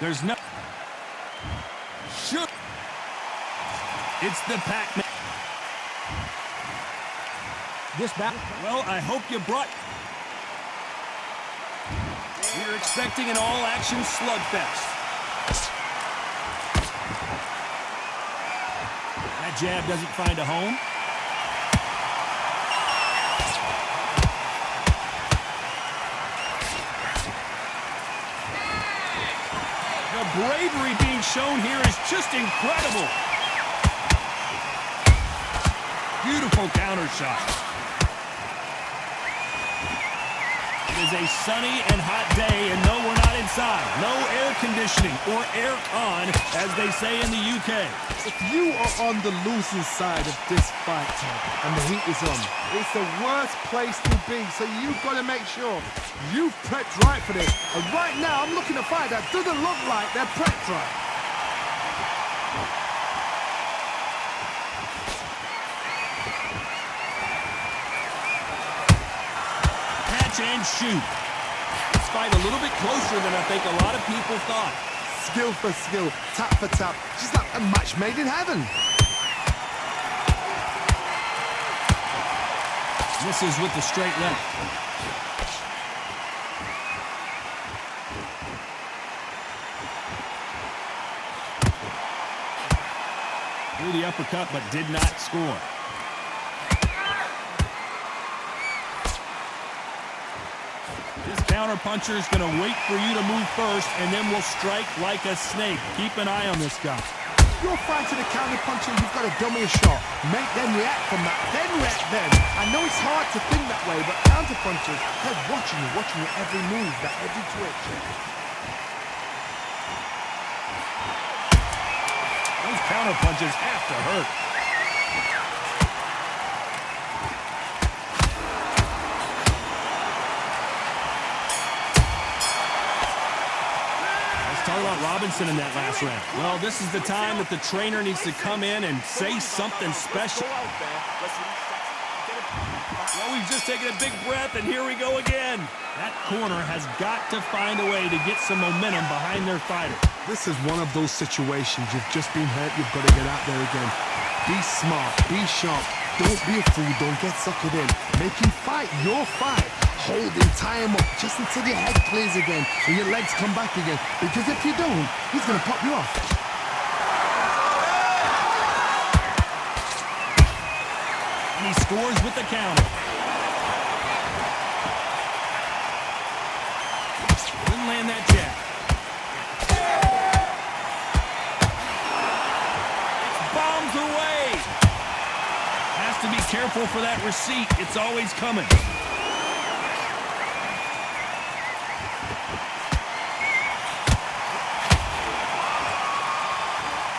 There's no... Shoot! It's the Pac-Man. This battle... Well, I hope you brought... We're expecting an all-action slugfest. That jab doesn't find a home. The bravery being shown here is just incredible. Beautiful counter shot. It is a sunny and hot day, and no, we're not inside. No air conditioning or air con, as they say in the UK. If you are on the losing side of this fight, and the heat is on, it's the worst place to be, so you've got to make sure you've prepped right for this. And right now, I'm looking at a fight that doesn't look like they're prepped right. And shoot. This fight a little bit closer than I think a lot of people thought. Skill for skill, tap for tap, just like a match made in heaven. Misses with the straight left. Threw the uppercut but did not score. This counter-puncher is going to wait for you to move first, and then will strike like a snake. Keep an eye on this guy. You're fighting a counter-puncher, you've got to dummy a shot. Make them react from that, then react then. I know it's hard to think that way, but counter-punchers, they're watching your every move, that every twitch. Those counter-punches have to hurt. Talk about Robinson in that last round. Well, this is the time that the trainer needs to come in and say something special. Well, we've just taken a big breath, and here we go again. That corner has got to find a way to get some momentum behind their fighter. This is one of those situations. You've just been hurt. You've got to get out there again. Be smart. Be sharp. Don't be a fool. Don't get suckered in. Make him fight your fight. Hold him, tie him up, just until your head clears again and your legs come back again. Because if you don't, he's going to pop you off. And he scores with the counter. Didn't land that jab. It's bombs away. Has to be careful for that receipt. It's always coming.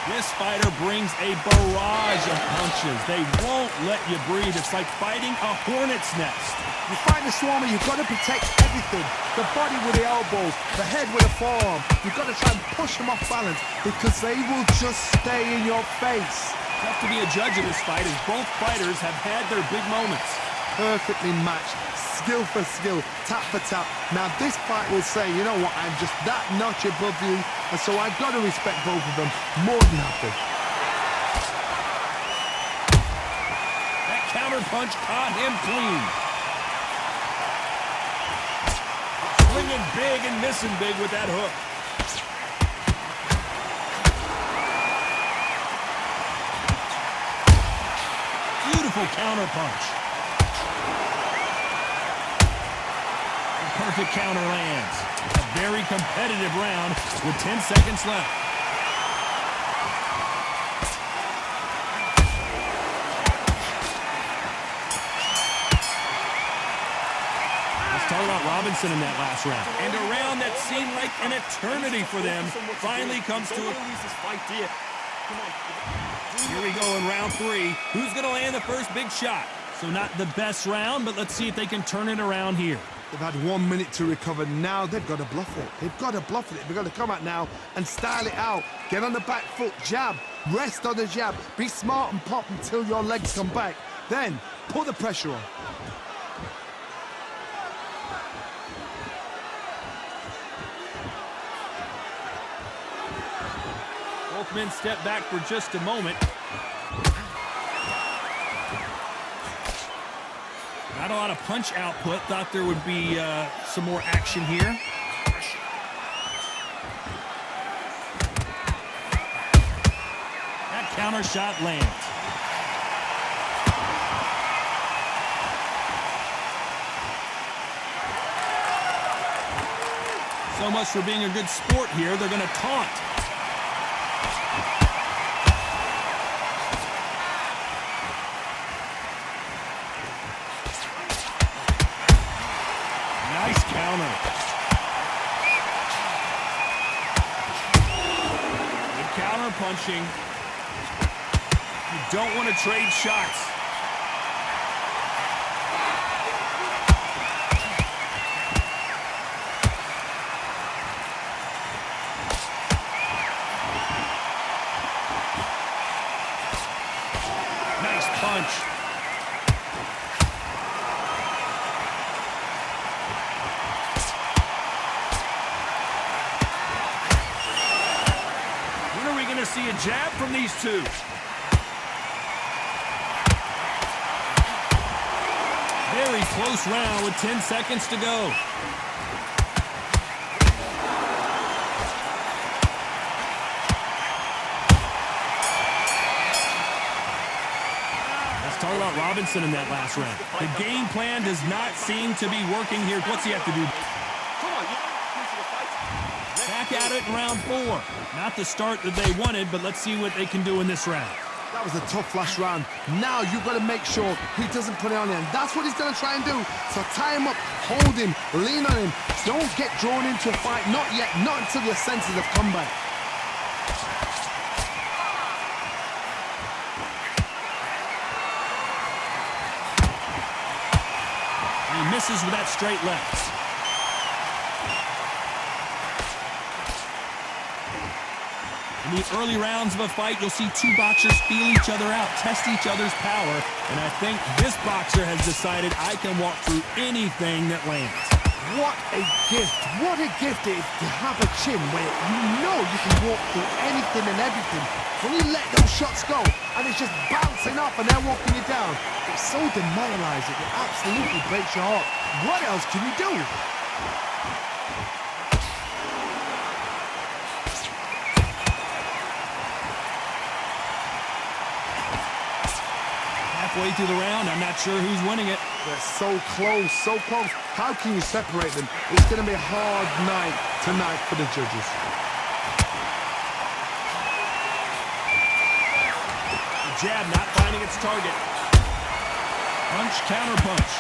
This fighter brings a barrage of punches. They won't let you breathe. It's like fighting a hornet's nest. You fight the Swarmer, you've got to protect everything. The body with the elbows, the head with the forearm. You've got to try and push them off balance because they will just stay in your face. Tough to be a judge of this fight as both fighters have had their big moments. Perfectly matched. Skill for skill, tap for tap. Now this fight will say, you know what, I'm just that notch above you, and so I've got to respect both of them more than happy. That counter punch caught him clean. Swinging big and missing big with that hook. Beautiful counter punch. Perfect counter lands. A very competitive round with 10 seconds left. Let's talk about Robinson in that last round. And a round that seemed like an eternity for them finally comes to a... Here we go in round 3. Who's going to land the first big shot? So not the best round, but let's see if they can turn it around here. They've had 1 minute to recover. Now they've got to bluff it. They've got to bluff it. They've got to come out now and style it out. Get on the back foot, jab, rest on the jab. Be smart and pop until your legs come back. Then put the pressure on. Both men step back for just a moment. Not a lot of punch output. Thought there would be some more action here. That counter shot lands. So much for being a good sport here. They're going to taunt. Nice counter. Good counter punching. You don't want to trade shots. Nice punch. When are we going to see a jab from these two? Very close round with 10 seconds to go. Let's talk about Robinson in that last round. The game plan does not seem to be working here. What's he have to do? Back at it in round 4. Not the start that they wanted, but let's see what they can do in this round. That was a tough last round. Now you've got to make sure he doesn't put it on him. That's what he's going to try and do. So tie him up, hold him, lean on him. Don't get drawn into a fight. Not yet. Not until your senses have come back. He misses with that straight left. In the early rounds of a fight, you'll see two boxers feel each other out, test each other's power, and I think this boxer has decided I can walk through anything that lands. What a gift. What a gift it is to have a chin where you know you can walk through anything and everything. When you let those shots go and it's just bouncing off and they're walking you down, it's so demoralizing. It absolutely breaks your heart. What else can you do? Halfway through the round, I'm not sure who's winning it. They're so close, so close. How can you separate them? It's going to be a hard night tonight for the judges. The jab not finding its target. Punch, counter punch.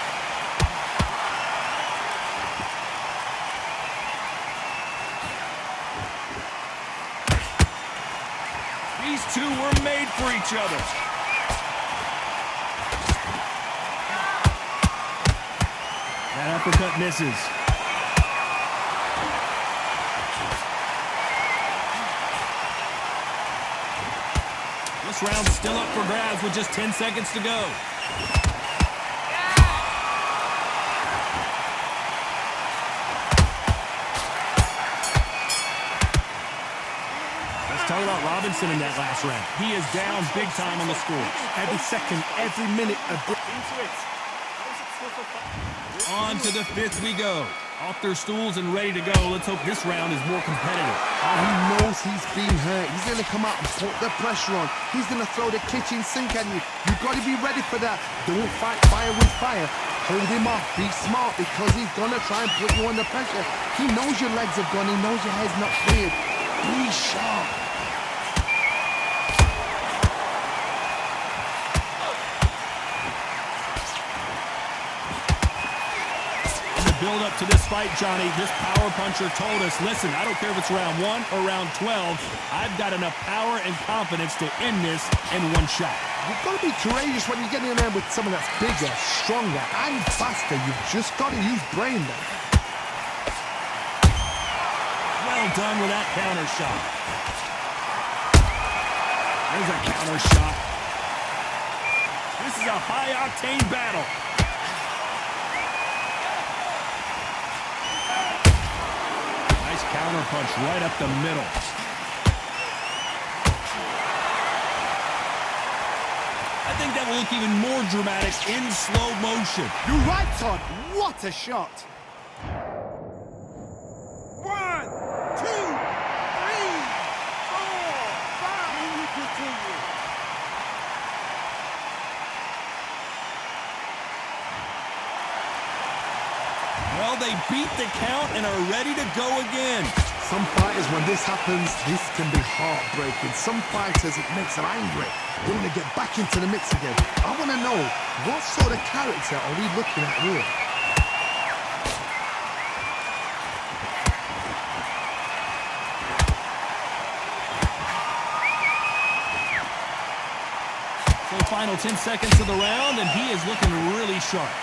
These two were made for each other. That uppercut misses. This round's still up for grabs with just 10 seconds to go. Let's talk about Robinson in that last round. He is down big time on the score. Every second, every minute, On to the 5th we go. Off their stools and ready to go. Let's hope this round is more competitive. And he knows he's been hurt. He's going to come out and put the pressure on. He's going to throw the kitchen sink at you. You've got to be ready for that. Don't fight fire with fire. Hold him off. Be smart because he's going to try and put you under pressure. He knows your legs have gone. He knows your head's not cleared. Be sharp. Build up to this fight, Johnny. This power puncher told us, listen, I don't care if it's round 1 or round 12. I've got enough power and confidence to end this in one shot. You've got to be courageous when you get in there with someone that's bigger, stronger, and faster. You've just got to use brain there. Well done with that counter shot. There's a counter shot. This is a high-octane battle. Counter punch right up the middle. think that will look even more dramatic in slow motion. You're right, Todd. What a shot. 1, 2, 3, 4, 5. And we continue. Well, they beat the count and are ready to go again. Some fighters, when this happens, this can be heartbreaking. Some fighters, it makes them angry. They want to get back into the mix again. I want to know, what sort of character are we looking at here? So final 10 seconds of the round, and he is looking really sharp.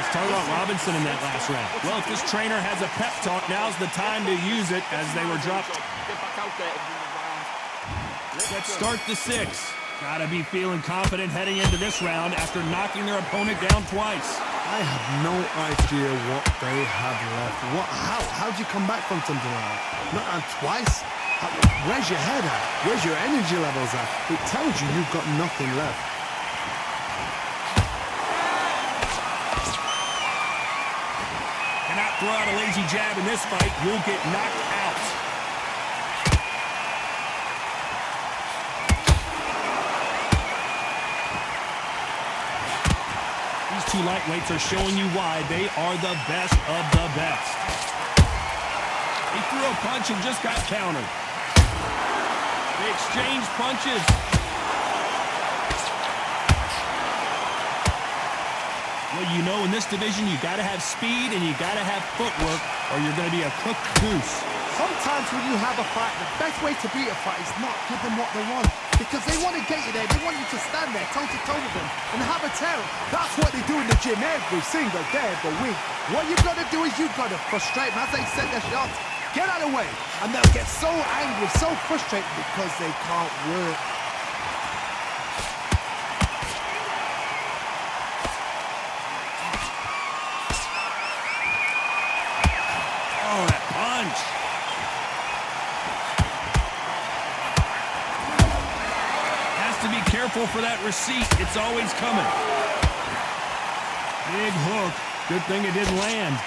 Talk about Robinson in that last round. Well, if this trainer has a pep talk, now's the time to use it as they were dropped. Let's start the 6. Gotta be feeling confident heading into this round after knocking their opponent down twice. I have no idea what they have left. How'd you come back from something like that? Not on twice? Where's your head at? Where's your energy levels at? It tells you you've got nothing left. Throw out a lazy jab in this fight, you'll get knocked out. These two lightweights are showing you why they are the best of the best. He threw a punch and just got countered. They exchanged punches. Well, you know, in this division, you got to have speed and you got to have footwork, or you're going to be a cooked goose. Sometimes when you have a fight, the best way to beat a fight is not give them what they want. Because they want to get you there. They want you to stand there toe-to-toe with them and have a tell. That's what they do in the gym every single day of the week. What you've got to do is you've got to frustrate them as they set their shots. Get out of the way. And they'll get so angry, so frustrated because they can't work. Oh, that punch. Has to be careful for that receipt. It's always coming. Big hook. Good thing it didn't land.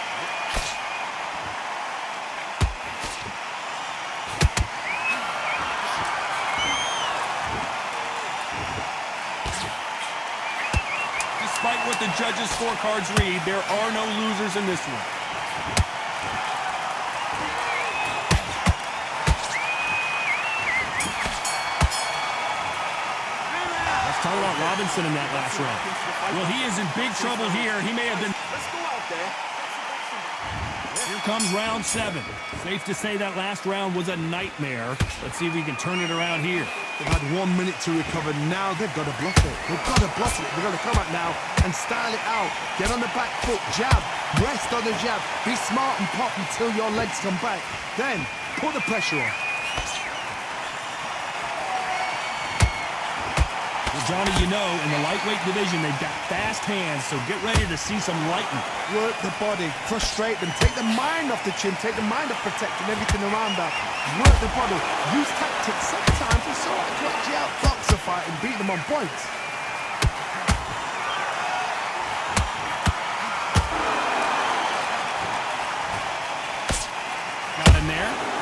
Despite what the judges' scorecards read, there are no losers in this one. Talk about Robinson in that last round. Well, he is in big trouble here. He may have been... Let's go out there. Here comes round 7. Safe to say that last round was a nightmare. Let's see if we can turn it around here. They've had 1 minute to recover. Now they've got to bluff it. They've got to bluff it. They've got to come out now and style it out. Get on the back foot, jab, rest on the jab. Be smart and pop until your legs come back. Then put the pressure on. Well, Johnny, you know, in the lightweight division, they've got fast hands, so get ready to see some lightning. Work the body, frustrate them, take the mind off the chin, take the mind off protecting everything around that. Work the body, use tactics sometimes to sort of clutch you out, box a fight and beat them on points. Got in there.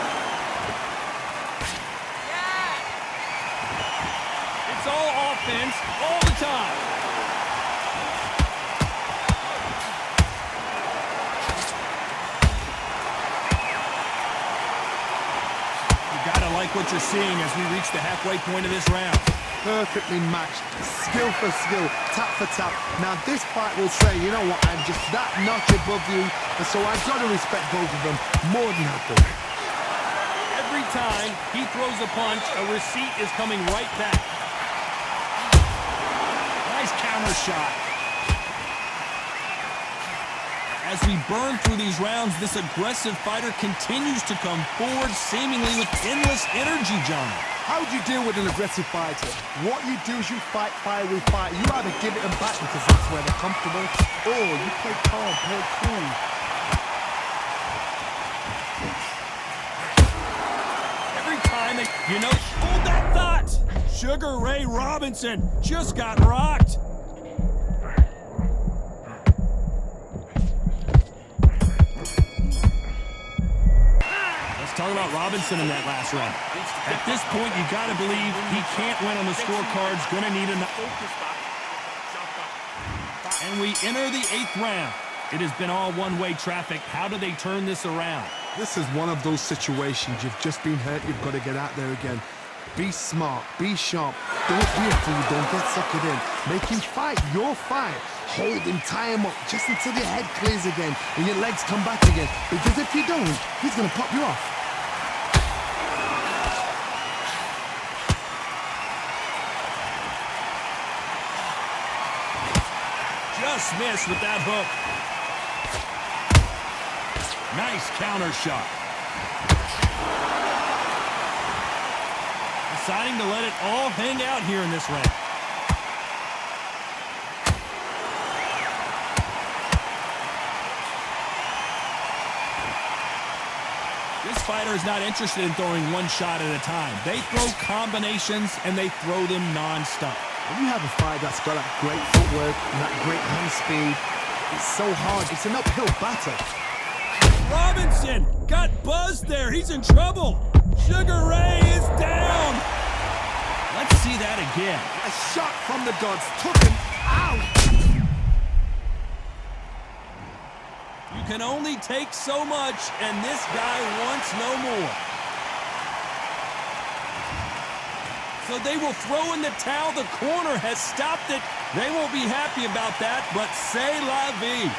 It's all offense, all the time. You gotta like what you're seeing as we reach the halfway point of this round. Perfectly matched, skill for skill, tap for tap. Now this fight will say, you know what, I'm just that notch above you, and so I've got to respect both of them more than happy. Every time he throws a punch, a receipt is coming right back. Nice counter shot. As we burn through these rounds, this aggressive fighter continues to come forward, seemingly with endless energy, John. How do you deal with an aggressive fighter? What you do is you fight fire with fire. You either give it them back because that's where they're comfortable, or you play calm, play cool. You know, hold that thought. Sugar Ray Robinson just got rocked. Let's talk about Robinson in that last run. At this point, you got to believe he can't win on the scorecards. Going to need another. And we enter the 8th round. It has been all one-way traffic. How do they turn this around? This is one of those situations. You've just been hurt. You've got to get out there again. Be smart. Be sharp. Don't be a fool. Don't get suckered in. Make him fight your fight. Hold him, tie him up just until your head clears again and your legs come back again. Because if you don't, he's going to pop you off. Just missed with that hook. Nice counter shot. Deciding to let it all hang out here in this round. This fighter is not interested in throwing one shot at a time. They throw combinations and they throw them non-stop. When you have a fight that's got that great footwork and that great hand speed, it's so hard. It's an uphill battle. Robinson got buzzed there. He's in trouble. Sugar Ray is down. Let's see that again. A shot from the gods took him out. You can only take so much, and this guy wants no more. So they will throw in the towel. The corner has stopped it. They won't be happy about that, but c'est la vie.